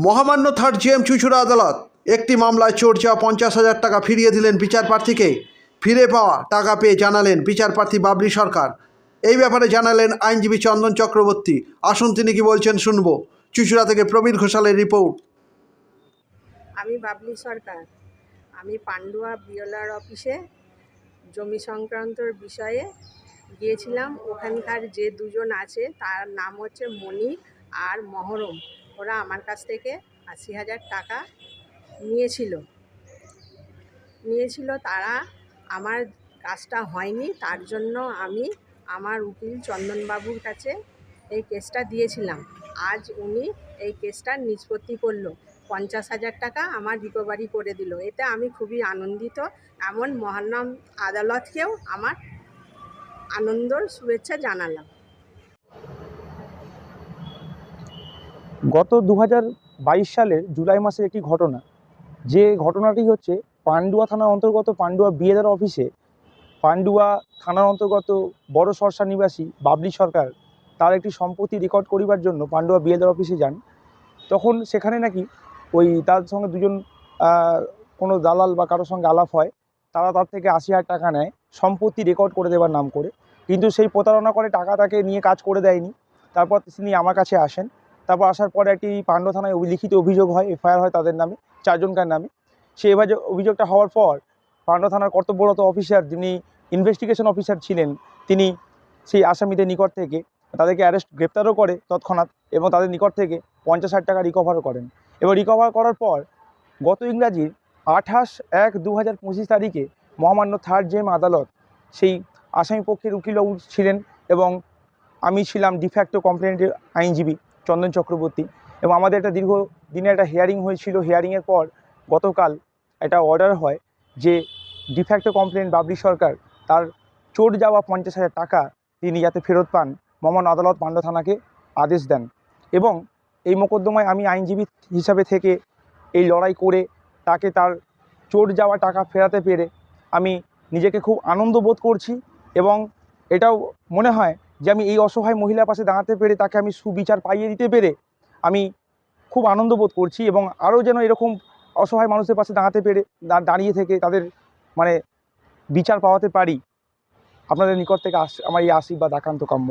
মহামান্য third GM চুঁচুড়া আদালত একটি মামলায় চোর যাওয়া 50,000 টাকা ফিরিয়ে দিলেন বিচারপ্রার্থীকে। ফিরে পাওয়া টাকা পেয়ে জানালেন বিচারপ্রার্থী বাবলি সরকার। এই ব্যাপারে জানালেন আইনজীবী চন্দন চক্রবর্তী। আসুন তিনি কি বলছেন শুনবো। চুঁচুড়া থেকে প্রবীর ঘোষালের রিপোর্ট। আমি বাবলি সরকার। আমি পান্ডুয়া বিএলআর অফিসে জমি সংক্রান্তর বিষয়ে গিয়েছিলাম। ওখানকার যে দুজন আছে তার নাম হচ্ছে মনির আর মহরম। ওরা আমার কাছ থেকে 80,000 টাকা নিয়েছিল। তারা আমার কাজটা হয়নি, তার জন্য আমি আমার উকিল চন্দনবাবুর কাছে এই কেসটা দিয়েছিলাম। আজ উনি এই কেসটা নিষ্পত্তি করলো, 50,000 টাকা আমার রিকভারি করে দিল। এতে আমি খুবই আনন্দিত। এমন মহান আদালতকেও আমার আনন্দর শুভেচ্ছা জানালাম। গত 2022 সালের জুলাই মাসের একটি ঘটনা, যে ঘটনাটি হচ্ছে পান্ডুয়া থানার অন্তর্গত পান্ডুয়া বিএলআর অফিসে পান্ডুয়া থানার অন্তর্গত বড় সরসা নিবাসী বাবলি সরকার তার একটি সম্পত্তি রেকর্ড করিবার জন্য পান্ডুয়া বিএলআর অফিসে যান। তখন সেখানে নাকি তার সঙ্গে দুজন কোনো দালাল বা কারোর সঙ্গে আলাপ হয়। তারা তার থেকে 80,000 টাকা নেয় সম্পত্তি রেকর্ড করে দেওয়ার নাম করে, কিন্তু সেই প্রতারণা করে টাকা তাকে নিয়ে কাজ করে দেয়নি। তারপর তিনি আমার কাছে আসেন। তারপর আসার পরে একটি পান্ডুয়া থানায় লিখিত অভিযোগ হয়, এফআইআর হয় তাদের নামে, 4 জনকার নামে। সেই অভিযোগটা হওয়ার পর পান্ডুয়া থানার কর্তব্যরত অফিসার, যিনি ইনভেস্টিগেশন অফিসার ছিলেন, তিনি সেই আসামিদের নিকট থেকে তাদেরকে গ্রেপ্তারও করে তৎক্ষণাৎ, এবং তাদের নিকট থেকে 50,000 টাকা রিকভারও করেন। এবং রিকভার করার পর গত ইংরাজির 28/1/2025 তারিখে মহামান্য থার্ড জিএম আদালত সেই আসামি পক্ষের উকিলবাবু ছিলেন এবং আমি ছিলাম ডিফ্যাক্টো কমপ্লেন্টের আইনজীবী চন্দন চক্রবর্তী। এবং আমাদের একটা দীর্ঘ দিনের একটা হিয়ারিং হয়েছিল। হিয়ারিংয়ের পর গতকাল একটা অর্ডার হয় যে ডিফ্যাক্টো কমপ্লেন্ট বাবলি সরকার তার চোর যাওয়া 50,000 টাকা তিনি যাতে ফেরত পান, মহামান্য আদালত পান্ডুয়া থানাকে আদেশ দেন। এবং এই মোকদ্দমায় আমি আইনজীবী হিসাবে থেকে এই লড়াই করে তাকে তার চোর যাওয়া টাকা ফেরাতে পেরে আমি নিজেকে খুব আনন্দ বোধ করছি। এবং এটাও মনে হয় যে আমি এই অসহায় মহিলার পাশে দাঁড়াতে পেরে, তাকে আমি সুবিচার পাইয়ে দিতে পেরে আমি খুব আনন্দ বোধ করছি। এবং আরও যেন এরকম অসহায় মানুষের পাশে দাঁড়াতে পেরে দাঁড়িয়ে থেকে তাদের বিচার পাওয়াতে পারি, আপনাদের নিকট থেকে আমার এই আশীর্বাদ একান্ত কাম্য।